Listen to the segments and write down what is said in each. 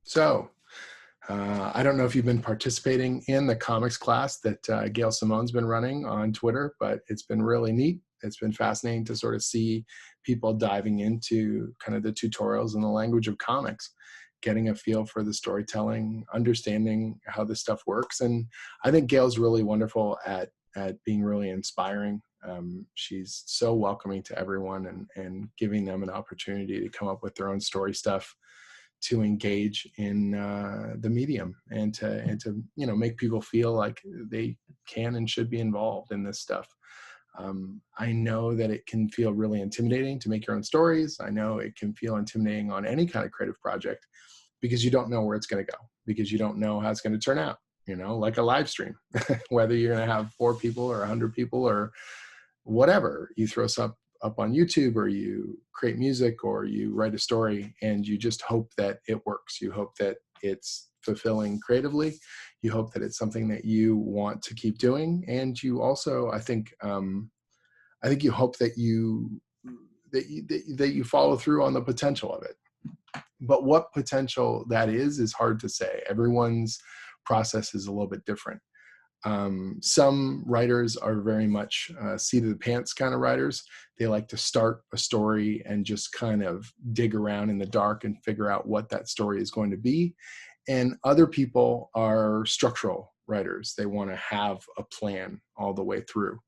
So, I don't know if you've been participating in the comics class that Gail Simone's been running on Twitter, but it's been really neat. It's been fascinating to sort of see people diving into kind of the tutorials in the language of comics, getting a feel for the storytelling, understanding how this stuff works. And I think Gail's really wonderful at being really inspiring. She's so welcoming to everyone and giving them an opportunity to come up with their own story stuff, to engage in the medium and to make people feel like they can and should be involved in this stuff. I know that it can feel really intimidating to make your own stories. I know it can feel intimidating on any kind of creative project because you don't know where it's going to go, because you don't know how it's going to turn out, like a live stream, whether you're going to have 4 people or 100 people or whatever. You throw stuff up on YouTube, or you create music, or you write a story, and you just hope that it works. You hope that it's fulfilling creatively. You hope that it's something that you want to keep doing, and you also, I think you hope that you follow through on the potential of it. But what potential that is hard to say. Everyone's process is a little bit different. Some writers are very much seat of the pants kind of writers. They like to start a story and just kind of dig around in the dark and figure out what that story is going to be. And other people are structural writers. They want to have a plan all the way through.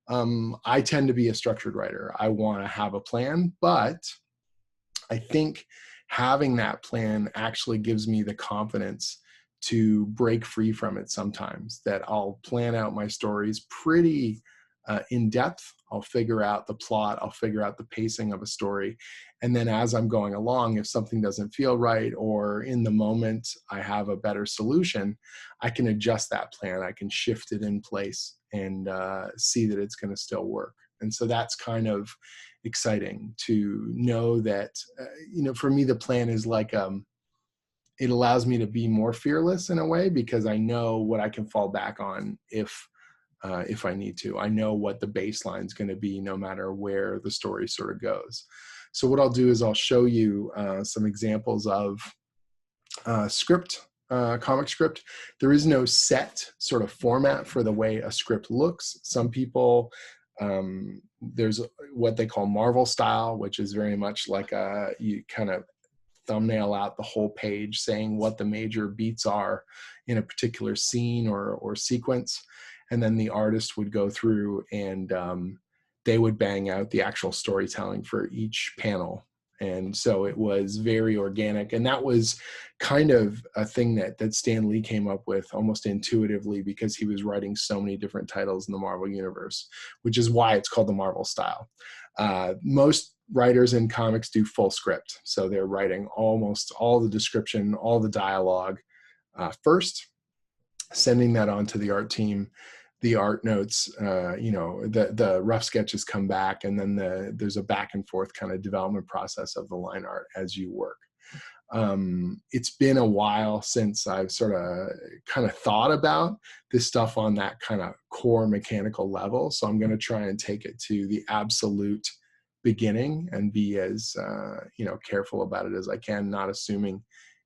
I tend to be a structured writer. I want to have a plan, but I think having that plan actually gives me the confidence to break free from it sometimes, that I'll plan out my stories pretty in depth. I'll figure out the plot, I'll figure out the pacing of a story. And then as I'm going along, if something doesn't feel right, or in the moment I have a better solution, I can adjust that plan. I can shift it in place and see that it's going to still work. And so that's kind of exciting to know that, for me, the plan is like, it allows me to be more fearless in a way, because I know what I can fall back on if I need to. I know what the baseline is going to be, no matter where the story sort of goes. So what I'll do is I'll show you some examples of comic script. There is no set sort of format for the way a script looks. Some people, there's what they call Marvel style, which is very much like you kind of thumbnail out the whole page saying what the major beats are in a particular scene or sequence. And then the artist would go through and they would bang out the actual storytelling for each panel. And so it was very organic. And that was kind of a thing that Stan Lee came up with almost intuitively, because he was writing so many different titles in the Marvel universe, which is why it's called the Marvel style. Most writers in comics do full script. So they're writing almost all the description, all the dialogue first, sending that on to the art team. The art notes, the rough sketches come back, and then there's a back and forth kind of development process of the line art as you work. It's been a while since I've sort of kind of thought about this stuff on that kind of core mechanical level. So I'm going to try and take it to the absolute beginning and be as careful about it as I can, not assuming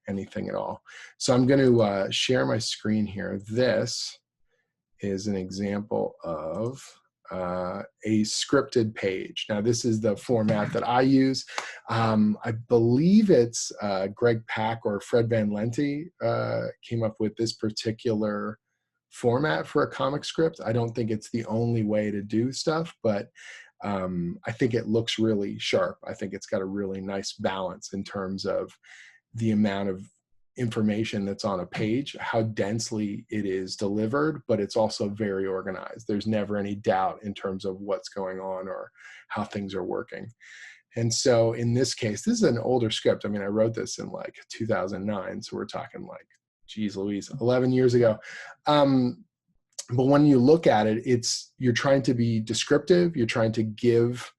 anything at all. So I'm going to share my screen here. This is an example of a scripted page. Now, this is the format that I use. I believe it's Greg Pak or Fred Van Lente came up with this particular format for a comic script. I don't think it's the only way to do stuff, but I think it looks really sharp. I think it's got a really nice balance in terms of the amount of information that's on a page, how densely it is delivered, but it's also very organized. There's never any doubt in terms of what's going on or how things are working. And so in this case, this is an older script. I mean, I wrote this in like 2009. So we're talking like, geez Louise, 11 years ago. But when you look at it, you're trying to be descriptive. You're trying to give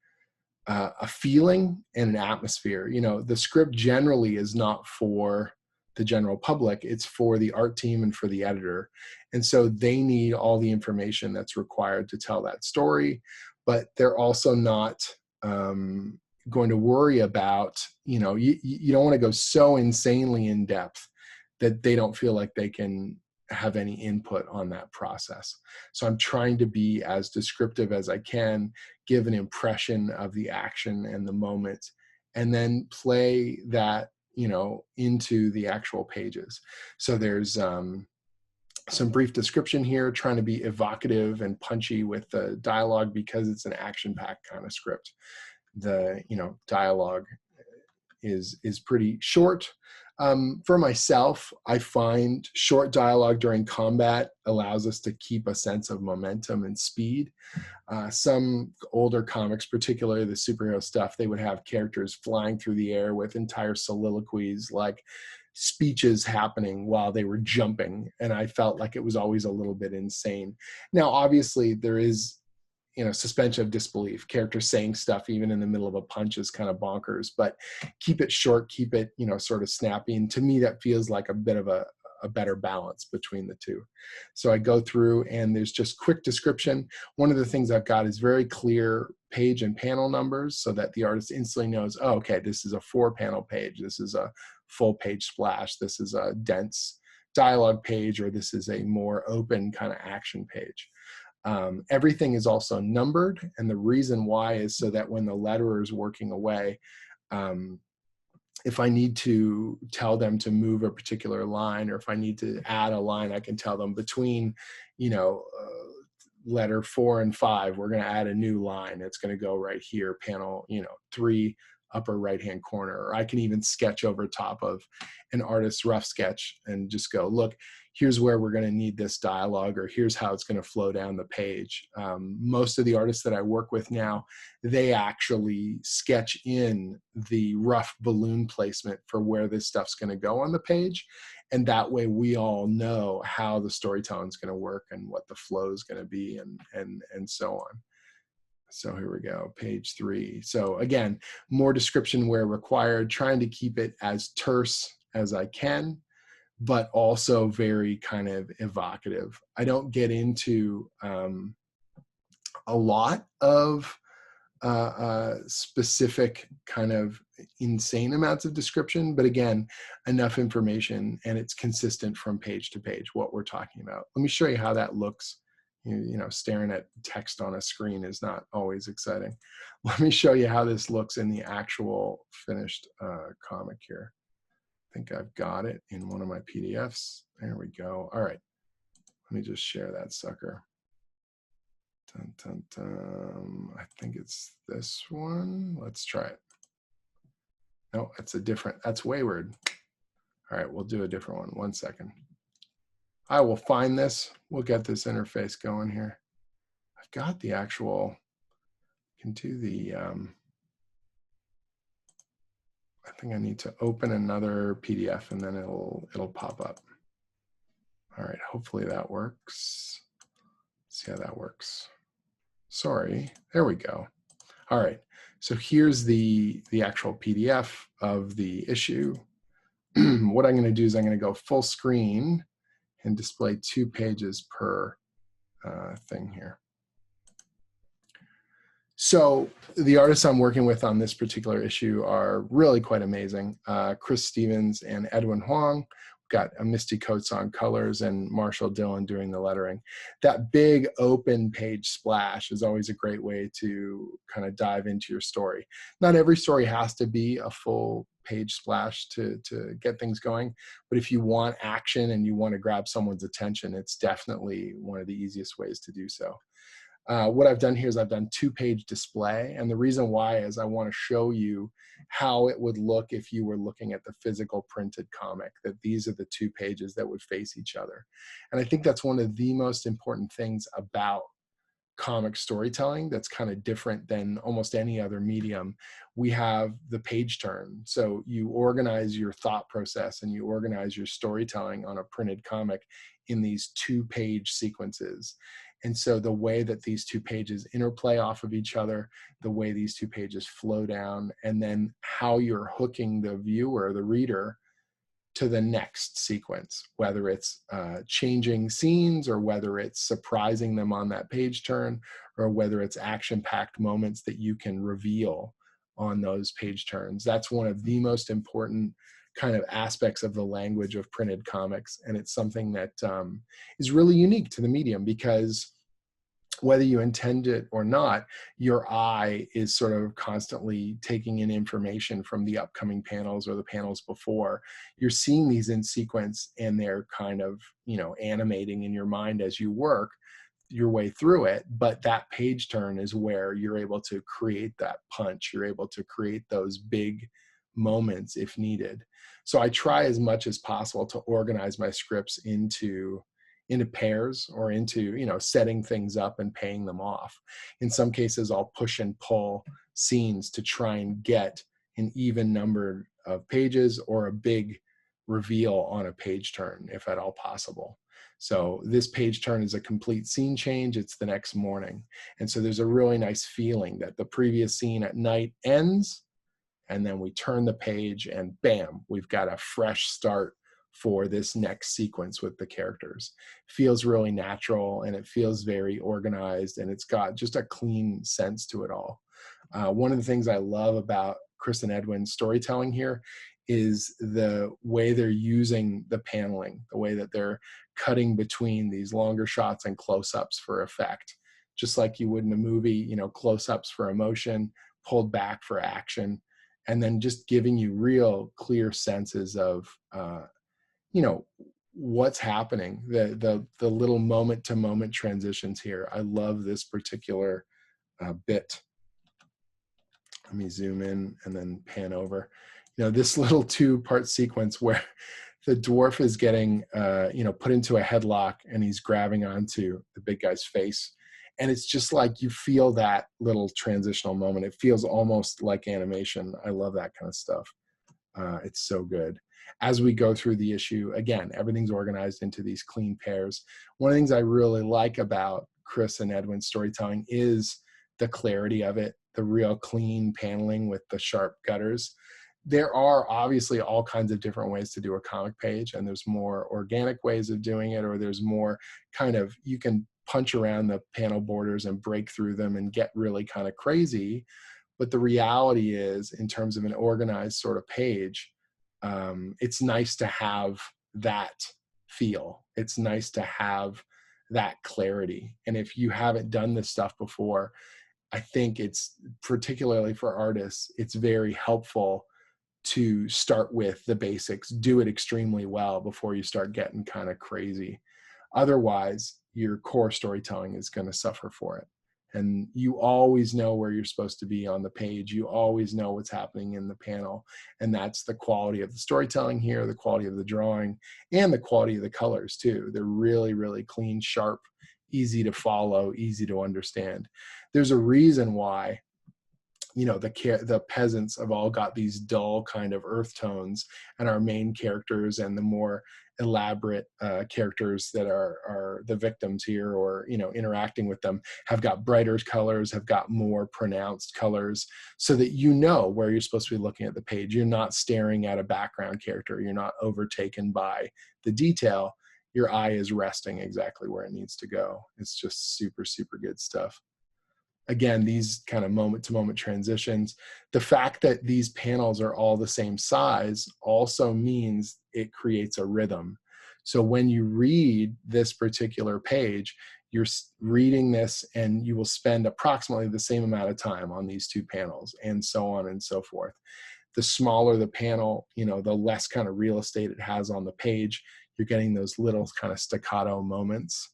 a feeling and an atmosphere. The script generally is not for the general public. It's for the art team and for the editor. And so they need all the information that's required to tell that story, but they're also not going to worry about, you don't want to go so insanely in depth that they don't feel like they can have any input on that process. So I'm trying to be as descriptive as I can, give an impression of the action and the moment, and then play that, you know, into the actual pages. So there's some brief description here, trying to be evocative and punchy with the dialogue because it's an action-packed kind of script. The, you know, dialogue is pretty short. For myself, I find short dialogue during combat allows us to keep a sense of momentum and speed. Some older comics, particularly the superhero stuff, they would have characters flying through the air with entire soliloquies, like speeches happening while they were jumping. And I felt like it was always a little bit insane. Now, obviously, there is, you know, suspension of disbelief. Characters saying stuff even in the middle of a punch is kind of bonkers, but keep it short, keep it, you know, sort of snappy. And to me, that feels like a bit of a better balance between the two. So I go through and there's just quick description. One of the things I've got is very clear page and panel numbers so that the artist instantly knows, oh, okay, this is a 4-panel page. This is a full page splash. This is a dense dialogue page, or this is a more open kind of action page. Everything is also numbered, and the reason why is so that when the letterer is working away, if I need to tell them to move a particular line, or if I need to add a line, I can tell them between, you know, letter 4 and 5, we're going to add a new line. It's going to go right here, panel, you know, 3, upper right-hand corner. Or I can even sketch over top of an artist's rough sketch and just go, look, here's where we're going to need this dialogue, or here's how it's going to flow down the page. Most of the artists that I work with now, they actually sketch in the rough balloon placement for where this stuff's going to go on the page. And that way we all know how the storytelling is going to work and what the flow is going to be, and so on. So here we go, page 3. So again, more description where required, trying to keep it as terse as I can, but also very kind of evocative. I don't get into a lot of specific kind of insane amounts of description, but again, enough information, and it's consistent from page to page what we're talking about. Let me show you how that looks. You know, staring at text on a screen is not always exciting. Let me show you how this looks in the actual finished comic here. I think I've got it in one of my PDFs. There we go. All right, let me just share that sucker. Dun, dun, dun. I think it's this one. Let's try it. No, it's a different, that's Wayward. All right, we'll do a different one. 1 second. I will find this. We'll get this interface going here. I've got the actual, I can do the, I think I need to open another PDF and then it'll pop up. All right, hopefully that works. Let's see how that works. Sorry, there we go. All right, so here's the actual PDF of the issue. What I'm gonna do is I'm gonna go full screen and display 2 pages per thing here. So the artists I'm working with on this particular issue are really quite amazing. Chris Stevens and Edwin Huang. Got a Misty Coates on colors and Marshall Dillon doing the lettering. That big open page splash is always a great way to kind of dive into your story. Not every story has to be a full page splash to get things going, but if you want action and you want to grab someone's attention, it's definitely one of the easiest ways to do so. What I've done here is I've done 2-page display, and the reason why is I want to show you how it would look if you were looking at the physical printed comic, that these are the 2 pages that would face each other. And I think that's one of the most important things about comic storytelling that's kind of different than almost any other medium. We have the page turn. So you organize your thought process and you organize your storytelling on a printed comic in these 2-page sequences. And so the way that these 2 pages interplay off of each other, the way these 2 pages flow down, and then how you're hooking the viewer, the reader, to the next sequence, whether it's changing scenes or whether it's surprising them on that page turn, or whether it's action-packed moments that you can reveal on those page turns. That's one of the most important kind of aspects of the language of printed comics. And it's something that is really unique to the medium, because whether you intend it or not, your eye is sort of constantly taking in information from the upcoming panels or the panels before. You're seeing these in sequence, and they're kind of, animating in your mind as you work your way through it. But that page turn is where you're able to create that punch. You're able to create those big moments if needed. So I try as much as possible to organize my scripts into pairs, or into, setting things up and paying them off. In some cases, I'll push and pull scenes to try and get an even number of pages or a big reveal on a page turn, if at all possible. So this page turn is a complete scene change. It's the next morning. And so there's a really nice feeling that the previous scene at night ends, and then we turn the page and bam, we've got a fresh start for this next sequence with the characters. Feels really natural, and it feels very organized, and it's got just a clean sense to it all. One of the things I love about Chris and Edwin's storytelling here is the way they're using the paneling, the way that they're cutting between these longer shots and close-ups for effect, just like you would in a movie, close-ups for emotion, pulled back for action, and then just giving you real clear senses of what's happening, the little moment to moment transitions here. I love this particular bit. Let me zoom in and then pan over. This little 2-part sequence where the dwarf is getting put into a headlock, and he's grabbing onto the big guy's face. And it's just like, you feel that little transitional moment. It feels almost like animation. I love that kind of stuff. It's so good. As we go through the issue, again, everything's organized into these clean pairs. One of the things I really like about Chris and Edwin's storytelling is the clarity of it, the real clean paneling with the sharp gutters. There are obviously all kinds of different ways to do a comic page, and there's more organic ways of doing it, or there's more kind of, you can punch around the panel borders and break through them and get really kind of crazy. But the reality is, in terms of an organized sort of page, it's nice to have that feel. It's nice to have that clarity. And if you haven't done this stuff before, I think it's, particularly for artists, it's very helpful to start with the basics, do it extremely well before you start getting kind of crazy. Otherwise, your core storytelling is going to suffer for it. And you always know where you're supposed to be on the page. You always know what's happening in the panel. And that's the quality of the storytelling here, the quality of the drawing, and the quality of the colors too. They're really, really clean, sharp, easy to follow, easy to understand. There's a reason why the peasants have all got these dull kind of earth tones, and our main characters and the more elaborate characters that are the victims here, or interacting with them, have got brighter colors, have got more pronounced colors, so that where you're supposed to be looking at the page. You're not staring at a background character. You're not overtaken by the detail. Your eye is resting exactly where it needs to go. It's just super, super good stuff. Again, these kind of moment-to-moment transitions, the fact that these panels are all the same size also means it creates a rhythm. So when you read this particular page, you're reading this, and you will spend approximately the same amount of time on these 2 panels, and so on and so forth. The smaller the panel, the less kind of real estate it has on the page. You're getting those little kind of staccato moments,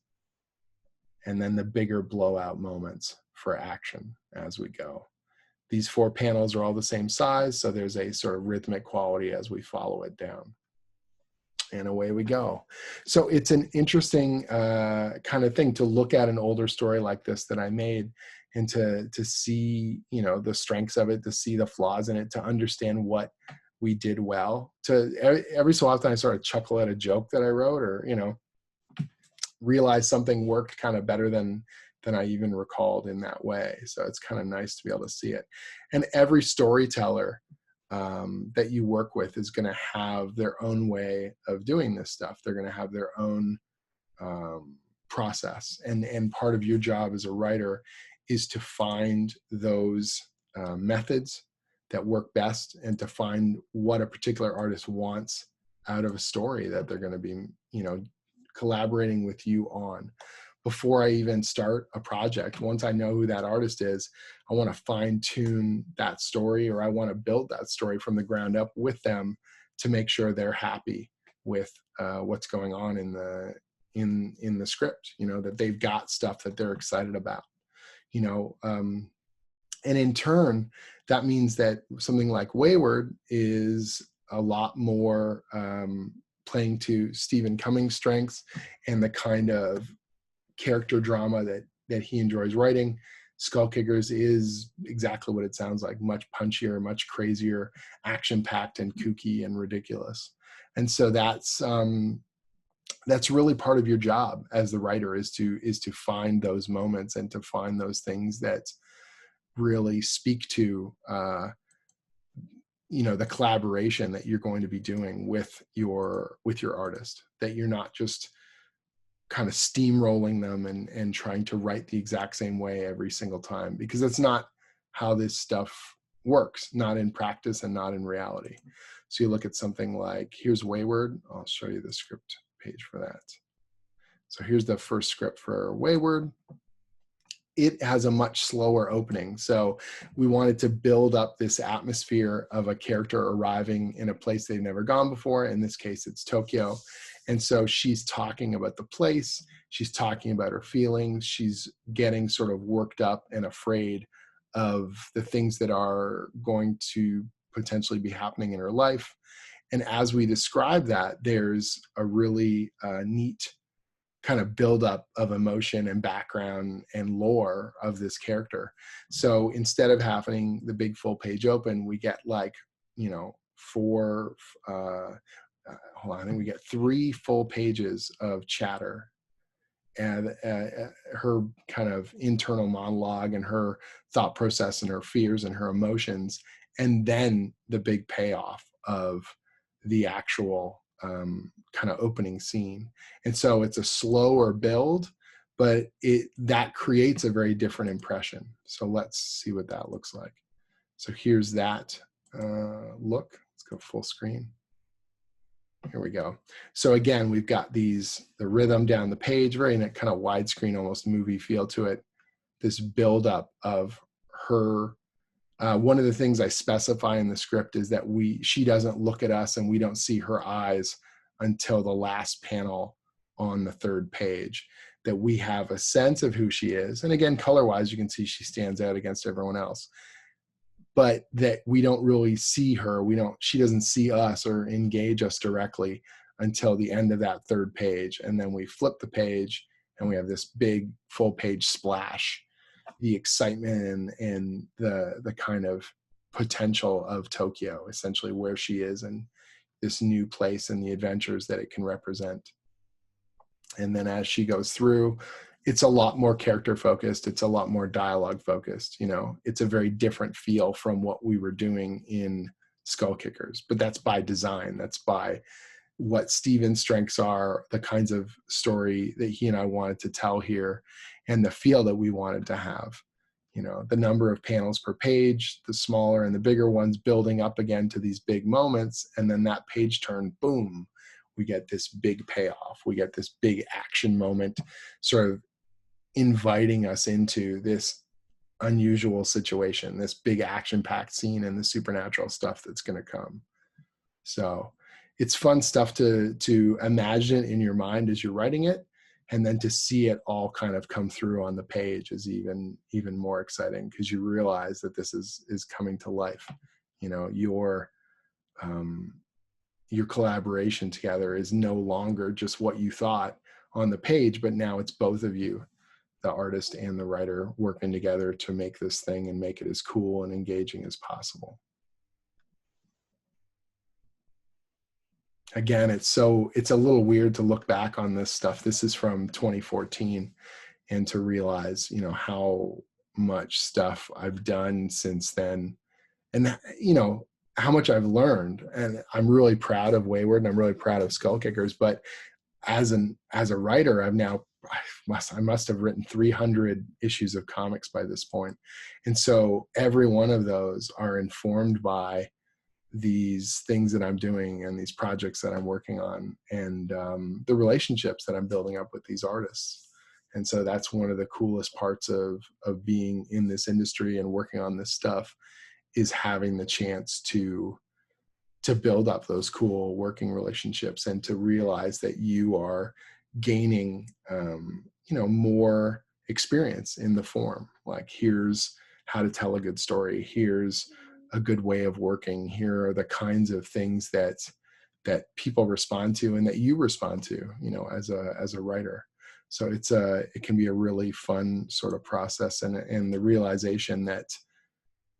and then the bigger blowout moments for action as we go. These 4 panels are all the same size, so there's a sort of rhythmic quality as we follow it down. And away we go. So it's an interesting kind of thing to look at an older story like this that I made, and to see, the strengths of it, to see the flaws in it, to understand what we did well. Every so often I sort of chuckle at a joke that I wrote, or, realize something worked kind of better than I even recalled in that way. So it's kind of nice to be able to see it. And every storyteller that you work with is going to have their own way of doing this stuff. They're going to have their own process. And part of your job as a writer is to find those methods, that work best, and to find what a particular artist wants out of a story that they're going to be, collaborating with you on. Before I even start a project, once I know who that artist is, I want to fine tune that story, or I want to build that story from the ground up with them to make sure they're happy with what's going on in the script, that they've got stuff that they're excited about, and in turn, that means that something like Wayward is a lot more playing to Stephen Cumming's strengths and the kind of character drama that he enjoys writing. Skullkickers is exactly what it sounds like: much punchier, much crazier, action-packed and kooky and ridiculous. And so that's really part of your job as the writer, is to find those moments and to find those things that really speak to the collaboration that you're going to be doing with your artist, that you're not just kind of steamrolling them and trying to write the exact same way every single time, because that's not how this stuff works, not in practice and not in reality. So you look at something like, here's Wayward. I'll show you the script page for that. So here's the first script for Wayward. It has a much slower opening. So we wanted to build up this atmosphere of a character arriving in a place they've never gone before. In this case, it's Tokyo. And so she's talking about the place. She's talking about her feelings. She's getting sort of worked up and afraid of the things that are going to potentially be happening in her life. And as we describe that, there's a really neat kind of buildup of emotion and background and lore of this character. So instead of having the big full page open, we get like, I think we get 3 full pages of chatter and her kind of internal monologue and her thought process and her fears and her emotions, and then the big payoff of the actual kind of opening scene. And so it's a slower build, but that creates a very different impression. So let's see what that looks like. So here's that look. Let's go full screen. Here we go. So again, we've got the rhythm down the page, very kind of widescreen, almost movie feel to it. This buildup of her. One of the things I specify in the script is that she doesn't look at us and we don't see her eyes until the last panel on the 3rd page, that we have a sense of who she is. And again, color-wise, you can see she stands out against everyone else, but that we don't really see her. She doesn't see us or engage us directly until the end of that 3rd page. And then we flip the page and we have this big full page splash, the excitement and the kind of potential of Tokyo, essentially where she is and this new place and the adventures that it can represent. And then as she goes through, it's a lot more character focused. It's a lot more dialogue focused. It's a very different feel from what we were doing in Skullkickers, but that's by design. That's by what Stephen's strengths are, the kinds of story that he and I wanted to tell here, and the feel that we wanted to have. The number of panels per page, the smaller and the bigger ones building up again to these big moments. And then that page turn, boom, we get this big payoff. We get this big action moment sort of inviting us into this unusual situation, this big action-packed scene and the supernatural stuff that's going to come. So it's fun stuff to imagine in your mind as you're writing it, and then to see it all kind of come through on the page is even more exciting, because you realize that this is coming to life. Your collaboration together is no longer just what you thought on the page, but now it's both of you, the artist and the writer, working together to make this thing and make it as cool and engaging as possible. Again, it's a little weird to look back on this stuff. This is from 2014, and to realize, how much stuff I've done since then, and how much I've learned. And I'm really proud of Wayward, and I'm really proud of Skullkickers. But as a writer, I've now I must have written 300 issues of comics by this point. And so every one of those are informed by these things that I'm doing and these projects that I'm working on, and the relationships that I'm building up with these artists. And so that's one of the coolest parts of being in this industry and working on this stuff, is having the chance to build up those cool working relationships and to realize that you are gaining, more experience in the form. Like, here's how to tell a good story. Here's a good way of working. Here are the kinds of things that people respond to and that you respond to, as a writer. So it can be a really fun sort of process, and the realization that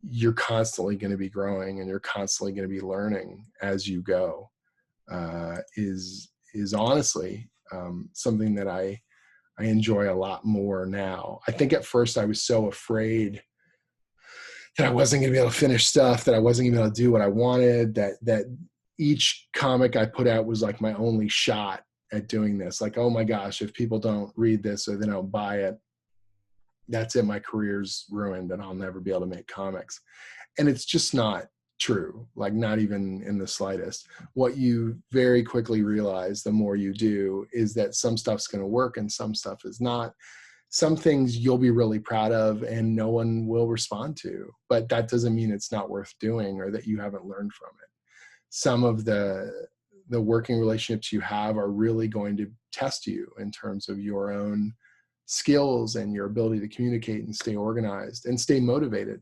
you're constantly going to be growing and you're constantly going to be learning as you go, is honestly something that I enjoy a lot more now. I think at first I was so afraid that I wasn't going to be able to finish stuff, that I wasn't going to be able to do what I wanted, that each comic I put out was like my only shot at doing this. Like, oh my gosh, if people don't read this or they don't buy it, that's it, my career's ruined and I'll never be able to make comics. And it's just not true, like not even in the slightest. What you very quickly realize the more you do is that some stuff's going to work and some stuff is not. Some things you'll be really proud of and no one will respond to, but that doesn't mean it's not worth doing or that you haven't learned from it. Some of the working relationships you have are really going to test you in terms of your own skills and your ability to communicate and stay organized and stay motivated.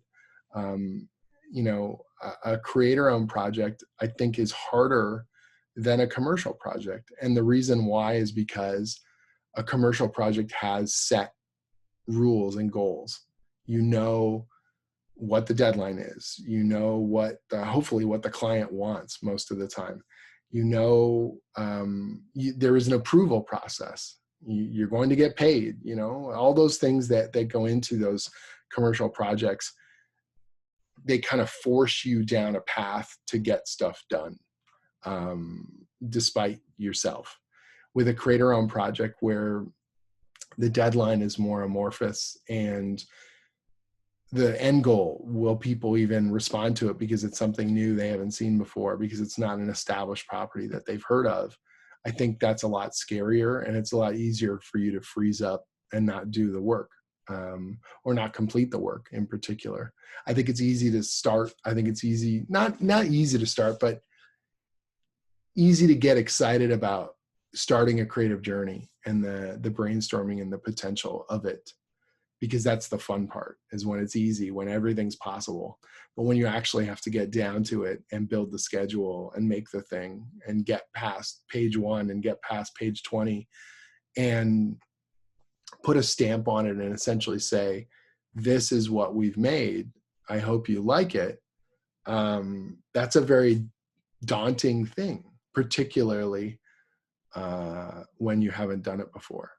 A creator-owned project, I think, is harder than a commercial project. And the reason why is because a commercial project has set rules and goals. You know what the deadline is. You know hopefully what the client wants most of the time. There is an approval process. You're going to get paid, all those things that go into those commercial projects. They kind of force you down a path to get stuff done, despite yourself. With a creator-owned project where the deadline is more amorphous and the end goal, will people even respond to it because it's something new they haven't seen before, because it's not an established property that they've heard of? I think that's a lot scarier, and it's a lot easier for you to freeze up and not do the work, or not complete the work in particular. I think it's easy to start. I think it's easy, not easy to start, but easy to get excited about starting a creative journey and the brainstorming and the potential of it, because that's the fun part, is when it's easy, when everything's possible. But when you actually have to get down to it and build the schedule and make the thing and get past page 1 and get past page 20 and put a stamp on it and essentially say, this is what we've made, I hope you like it. That's a very daunting thing, particularly when you haven't done it before.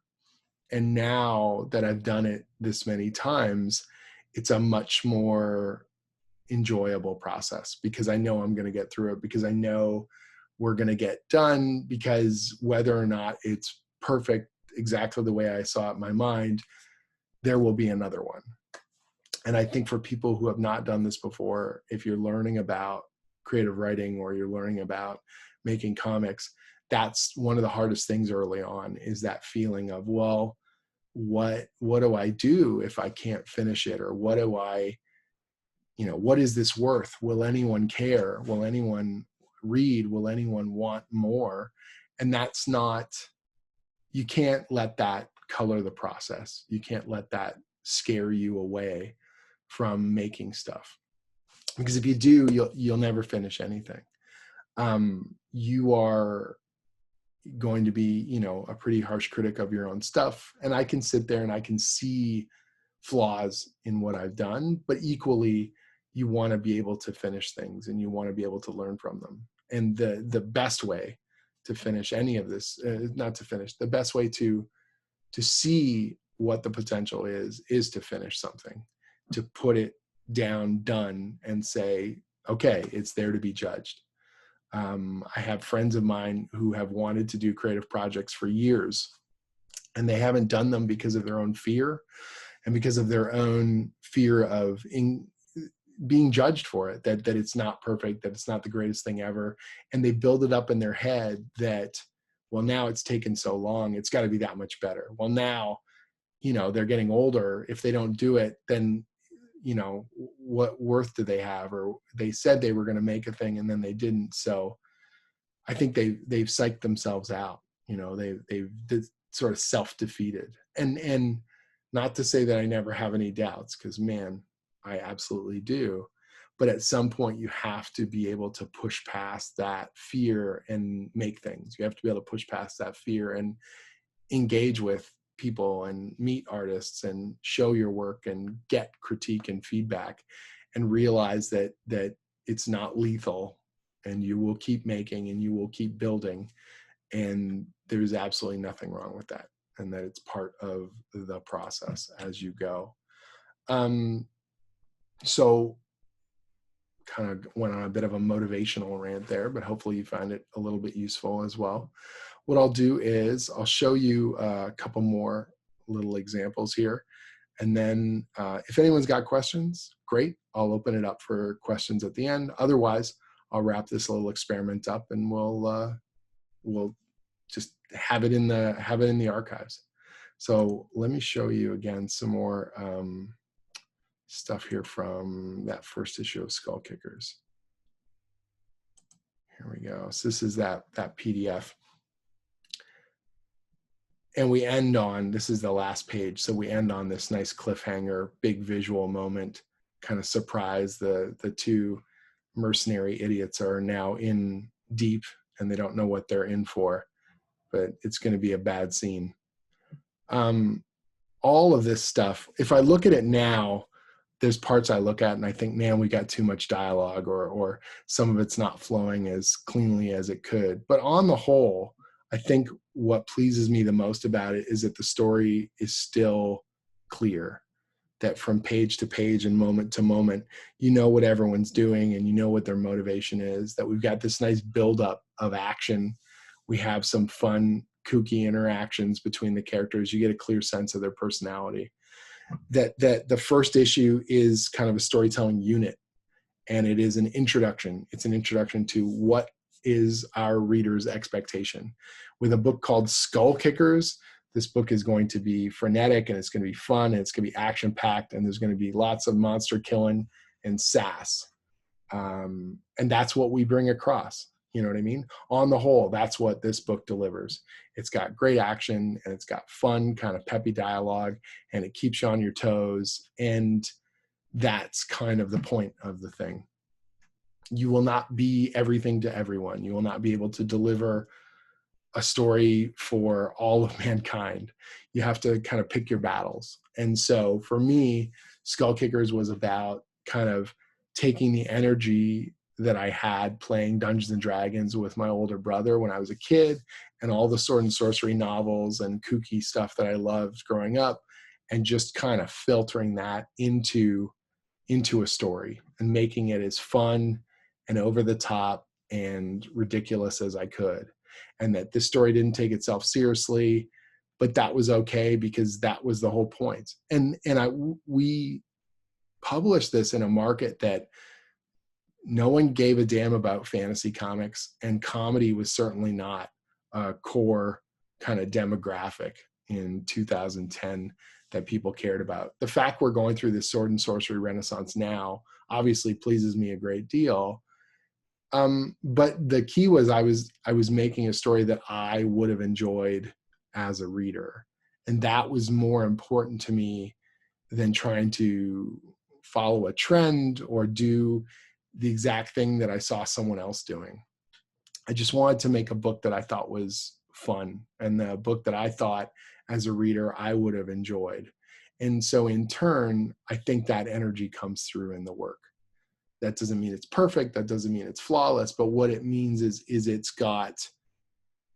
And now that I've done it this many times, it's a much more enjoyable process, because I know I'm going to get through it, because I know we're going to get done, because whether or not it's perfect exactly the way I saw it in my mind, there will be another one. And I think for people who have not done this before, if you're learning about creative writing or you're learning about making comics, that's one of the hardest things early on, is that feeling of, well, what do I do if I can't finish it? Or what is this worth? Will anyone care? Will anyone read? Will anyone want more? And you can't let that color the process. You can't let that scare you away from making stuff. Because if you do, you'll never finish anything. You are going to be, a pretty harsh critic of your own stuff. And I can sit there and I can see flaws in what I've done, but equally, you want to be able to finish things and you want to be able to learn from them. And the best way to finish any of this, the best way to see what the potential is to finish something, to put it down, done, and say, okay, it's there to be judged. I have friends of mine who have wanted to do creative projects for years, And they haven't done them because of their own fear and because of their own fear of being judged for it, that it's not perfect, that it's not the greatest thing ever. And they build it up in their head that, well, now it's taken so long, it's got to be that much better. Well, now, they're getting older. If they don't do it, then, what worth do they have? Or they said they were going to make a thing and then they didn't. So I think they've psyched themselves out. They've sort of self-defeated. And not to say that I never have any doubts, because man, I absolutely do. But at some point you have to be able to push past that fear and make things. You have to be able to push past that fear and engage with people and meet artists and show your work and get critique and feedback and realize that it's not lethal, and you will keep making and you will keep building, and there's absolutely nothing wrong with that, and that it's part of the process as you go. So kind of went on a bit of a motivational rant there, but hopefully you find it a little bit useful as well. What I'll do is I'll show you a couple more little examples here. And then if anyone's got questions, great. I'll open it up for questions at the end. Otherwise, I'll wrap this little experiment up and we'll just have it in the archives. So let me show you again some more stuff here from that first issue of Skull Kickers. Here we go. So this is that PDF. And we end on, this is the last page, so we end on this nice cliffhanger, big visual moment, kind of surprise. The two mercenary idiots are now in deep and they don't know what they're in for, but it's going to be a bad scene. All of this stuff, if I look at it now, there's parts I look at and I think, man, we got too much dialogue, or some of it's not flowing as cleanly as it could. But on the whole, I think what pleases me the most about it is that the story is still clear, that from page to page and moment to moment, you know what everyone's doing and you know what their motivation is, that we've got this nice buildup of action. We have some fun, kooky interactions between the characters. You get a clear sense of their personality. That the first issue is kind of a storytelling unit, and it is an introduction. It's an introduction to what is our reader's expectation. With a book called Skull Kickers, this book is going to be frenetic and it's going to be fun and it's going to be action packed and there's going to be lots of monster killing and sass. And that's what we bring across. You know what I mean? On the whole, that's what this book delivers. It's got great action and it's got fun, kind of peppy dialogue, and it keeps you on your toes. And that's kind of the point of the thing. You will not be everything to everyone. You will not be able to deliver a story for all of mankind. You have to kind of pick your battles. And so for me, Skull Kickers was about kind of taking the energy that I had playing Dungeons and Dragons with my older brother when I was a kid, and all the sword and sorcery novels and kooky stuff that I loved growing up, and just kind of filtering that into a story and making it as fun and over the top and ridiculous as I could. And that this story didn't take itself seriously, but that was okay because that was the whole point. And we published this in a market that no one gave a damn about fantasy comics, and comedy was certainly not a core kind of demographic in 2010 that people cared about. The fact we're going through this sword and sorcery renaissance now obviously pleases me a great deal. But the key was I was making a story that I would have enjoyed as a reader. And that was more important to me than trying to follow a trend or do the exact thing that I saw someone else doing. I just wanted to make a book that I thought was fun, and the book that I thought as a reader I would have enjoyed. And so in turn, I think that energy comes through in the work. That doesn't mean it's perfect. That doesn't mean it's flawless. But what it means is it's got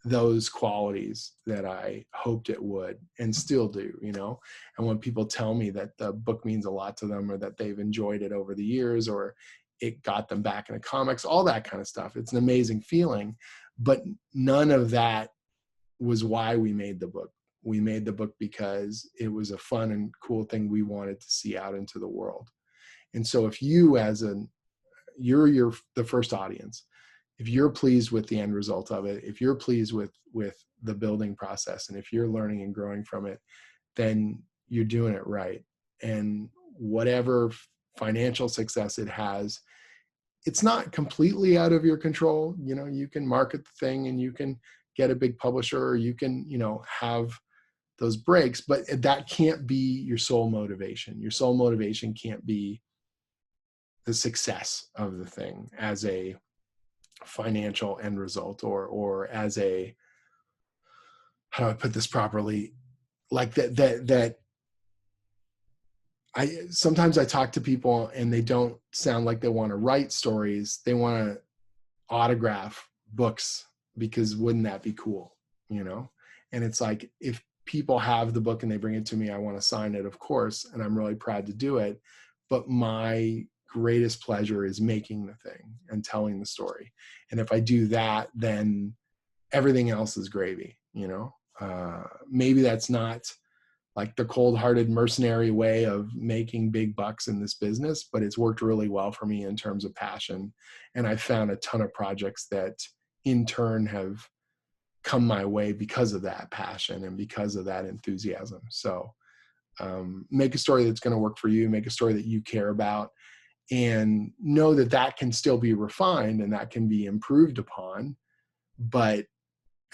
those qualities that I hoped it would and still do, you know? And when people tell me that the book means a lot to them, or that they've enjoyed it over the years, or it got them back into comics, all that kind of stuff, it's an amazing feeling. But none of that was why we made the book. We made the book because it was a fun and cool thing we wanted to see out into the world. And so if you you're the first audience, if you're pleased with the end result of it, if you're pleased with the building process, and if you're learning and growing from it, then you're doing it right. And whatever financial success it has, it's not completely out of your control. You know, you can market the thing and you can get a big publisher, or you can, you know, have those breaks, but that can't be your sole motivation. Your sole motivation can't be the success of the thing as a financial end result, or as a, how do I put this properly? Like that sometimes I talk to people and they don't sound like they want to write stories. They want to autograph books, because wouldn't that be cool, you know? And it's like, if people have the book and they bring it to me, I want to sign it, of course, and I'm really proud to do it. But my greatest pleasure is making the thing and telling the story. And if I do that, then everything else is gravy, you know? Maybe that's not like the cold-hearted mercenary way of making big bucks in this business, but it's worked really well for me in terms of passion. And I found a ton of projects that in turn have come my way because of that passion and because of that enthusiasm. So make a story that's going to work for you, make a story that you care about, and know that that can still be refined and that can be improved upon. But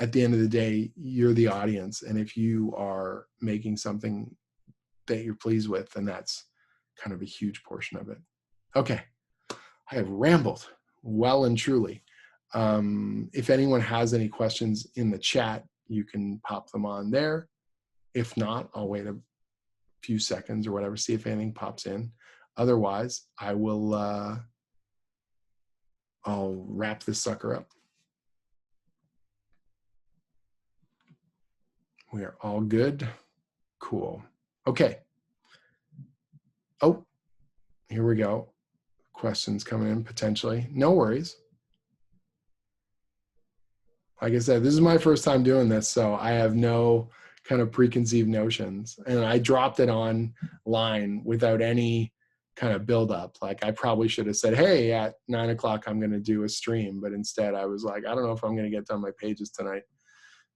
at the end of the day, you're the audience. And if you are making something that you're pleased with, then that's kind of a huge portion of it. Okay. I have rambled well and truly. If anyone has any questions in the chat, you can pop them on there. If not, I'll wait a few seconds or whatever, see if anything pops in. Otherwise, I will, I'll wrap this sucker up. We are all good. Cool. Okay. Oh, here we go. Questions coming in potentially. No worries. Like I said, this is my first time doing this, so I have no kind of preconceived notions. And I dropped it online without any kind of build up. Like, I probably should have said, hey, at 9 o'clock, I'm going to do a stream. But instead I was like, I don't know if I'm going to get done my pages tonight.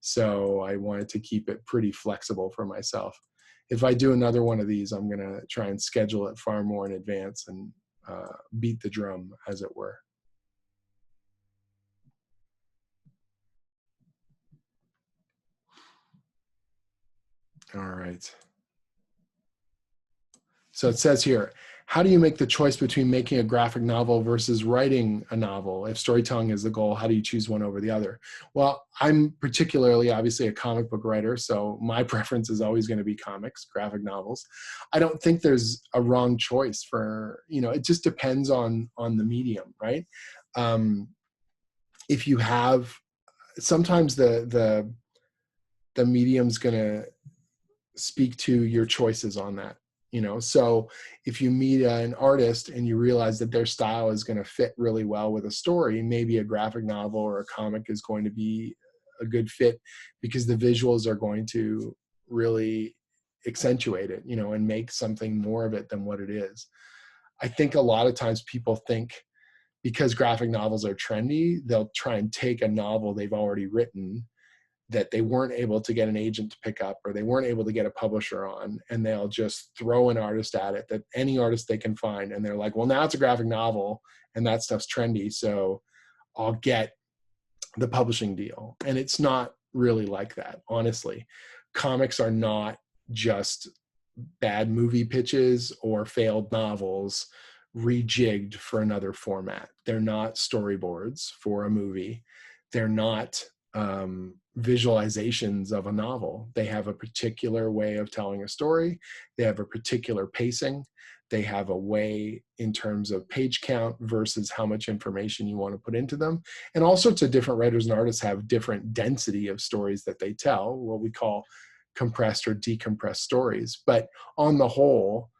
So I wanted to keep it pretty flexible for myself. If I do another one of these, I'm going to try and schedule it far more in advance and beat the drum, as it were. All right. So it says here, how do you make the choice between making a graphic novel versus writing a novel? If storytelling is the goal, how do you choose one over the other? Well, I'm particularly obviously a comic book writer, so my preference is always going to be comics, graphic novels. I don't think there's a wrong choice for, you know, it just depends on the medium, right? If you have, sometimes the medium's going to speak to your choices on that. You know, so if you meet an artist and you realize that their style is going to fit really well with a story, maybe a graphic novel or a comic is going to be a good fit because the visuals are going to really accentuate it, you know, and make something more of it than what it is. I think a lot of times people think because graphic novels are trendy, they'll try and take a novel they've already written that they weren't able to get an agent to pick up, or they weren't able to get a publisher on, and they'll just throw an artist at it, that any artist they can find. And they're like, well, now it's a graphic novel and that stuff's trendy, so I'll get the publishing deal. And it's not really like that, honestly. Comics are not just bad movie pitches or failed novels rejigged for another format. They're not storyboards for a movie. They're not visualizations of a novel. They have a particular way of telling a story. They have a particular pacing. They have a way in terms of page count versus how much information you want to put into them. And all sorts of different writers and artists have different density of stories that they tell, what we call compressed or decompressed stories. But on the whole,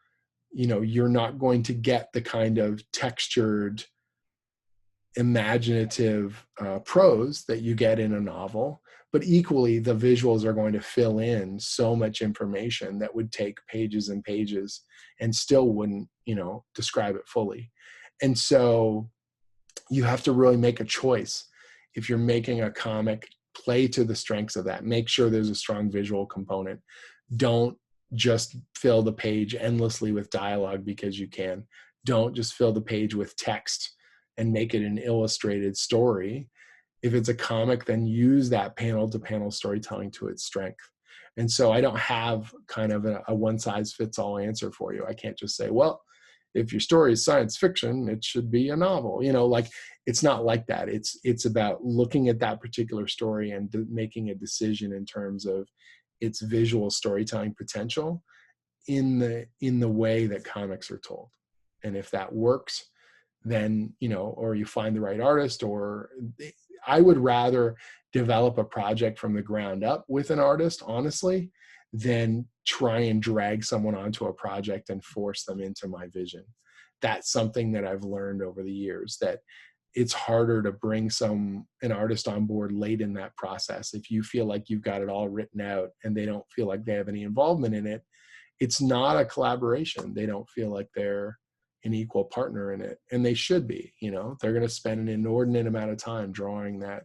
you know, you're not going to get the kind of textured imaginative prose that you get in a novel, but equally the visuals are going to fill in so much information that would take pages and pages and still wouldn't, describe it fully. And so you have to really make a choice. If you're making a comic, play to the strengths of that. Make sure there's a strong visual component. Don't just fill the page endlessly with dialogue because you can. Don't just fill the page with text and make it an illustrated story. If it's a comic, then use that panel to panel storytelling to its strength. And so I don't have kind of a one size fits all answer for you. I can't just say, well, if your story is science fiction, it should be a novel. Like, it's not like that. It's about looking at that particular story and making a decision in terms of its visual storytelling potential in the way that comics are told. And if that works, then, or you find the right artist, or I would rather develop a project from the ground up with an artist, honestly, than try and drag someone onto a project and force them into my vision. That's something that I've learned over the years, that it's harder to bring an artist on board late in that process. If you feel like you've got it all written out and they don't feel like they have any involvement in it, it's not a collaboration. They don't feel like they're an equal partner in it, and they should be. They're going to spend an inordinate amount of time drawing that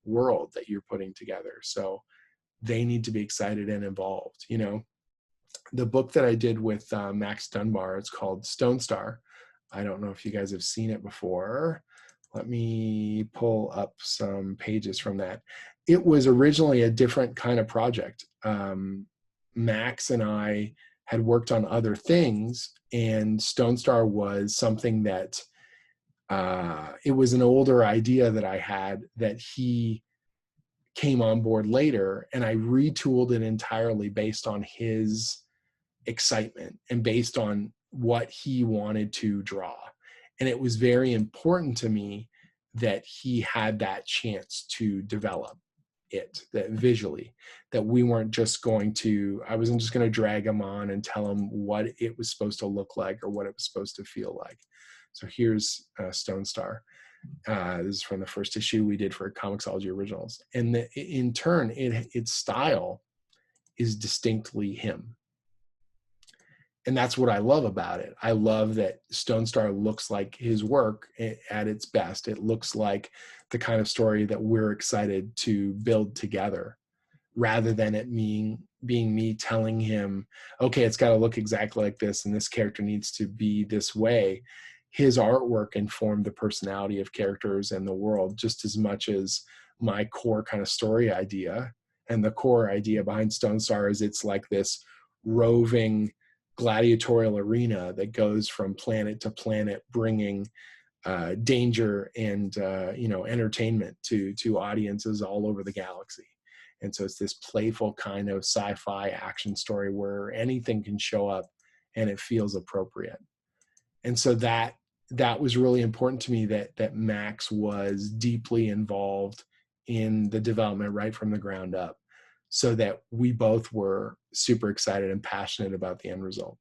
world that you're putting together, so they need to be excited and involved. The book that I did with Max Dunbar, it's called Stone Star. I don't know if you guys have seen it before. Let me pull up some pages from that. It was originally a different kind of project. Max and I had worked on other things, and Stone Star was something that it was an older idea that I had that he came on board later, and I retooled it entirely based on his excitement and based on what he wanted to draw. And it was very important to me that he had that chance to develop it, that visually, that we weren't just I wasn't just going to drag him on and tell him what it was supposed to look like or what it was supposed to feel like. So here's Stone Star. This is from the first issue we did for Comixology Originals. And in turn, its style is distinctly him. And that's what I love about it. I love that Stone Star looks like his work at its best. It looks like the kind of story that we're excited to build together, rather than it being me telling him, okay, it's got to look exactly like this and this character needs to be this way. His artwork informed the personality of characters and the world just as much as my core kind of story idea. And the core idea behind Stone Star is it's like this roving gladiatorial arena that goes from planet to planet, bringing danger and entertainment to audiences all over the galaxy. And so it's this playful kind of sci-fi action story where anything can show up and it feels appropriate. And so that was really important to me, that Max was deeply involved in the development right from the ground up, so that we both were super excited and passionate about the end result.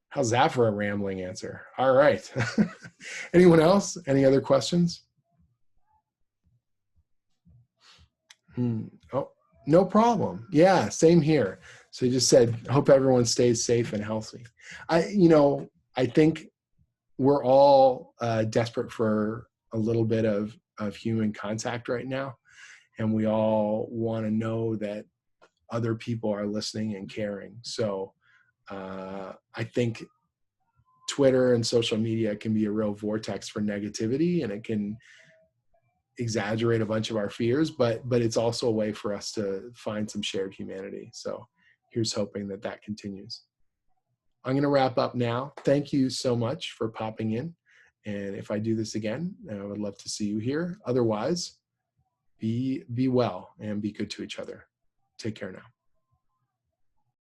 How's that for a rambling answer? All right. Anyone else? Any other questions? Oh, no problem. Yeah, same here. So you just said, hope everyone stays safe and healthy. I think we're all desperate for a little bit of human contact right now. And we all want to know that other people are listening and caring. So I think Twitter and social media can be a real vortex for negativity, and it can exaggerate a bunch of our fears, but it's also a way for us to find some shared humanity. So here's hoping that continues. I'm going to wrap up now. Thank you so much for popping in. And if I do this again, I would love to see you here. Otherwise, be well and be good to each other. Take care now.